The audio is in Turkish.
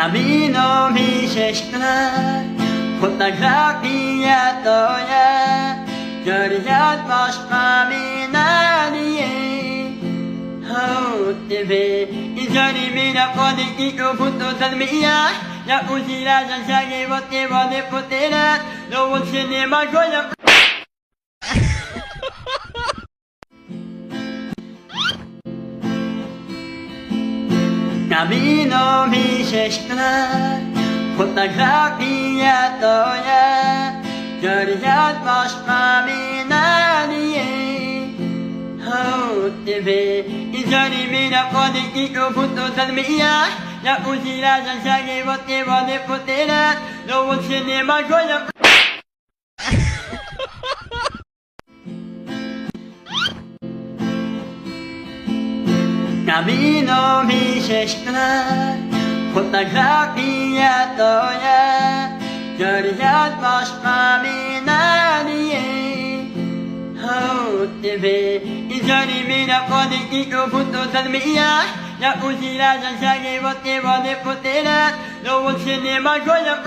Camino mi şeşkına Fotoğrafiyat oya Görüyat başka minaniye Hau tebe İzani mina kodiki kuputu salmiya Ya usila jansagi bote bode putera Doon sinema koya Camino mi şeşkına Fotoğrafiyat oya Görüyat başka minaniye Hau tebe İzani mina kodiki kuputu salmiya Ya usila jansagi bote bode putera Doon sinema koya Camino mi şeşkına Fotoğrafiyat oya Görüyat başka minaniye Hau tebe İzani mina kodiki kuputu salmiya Ya usila jansagi bote bode putera Doon sinema koya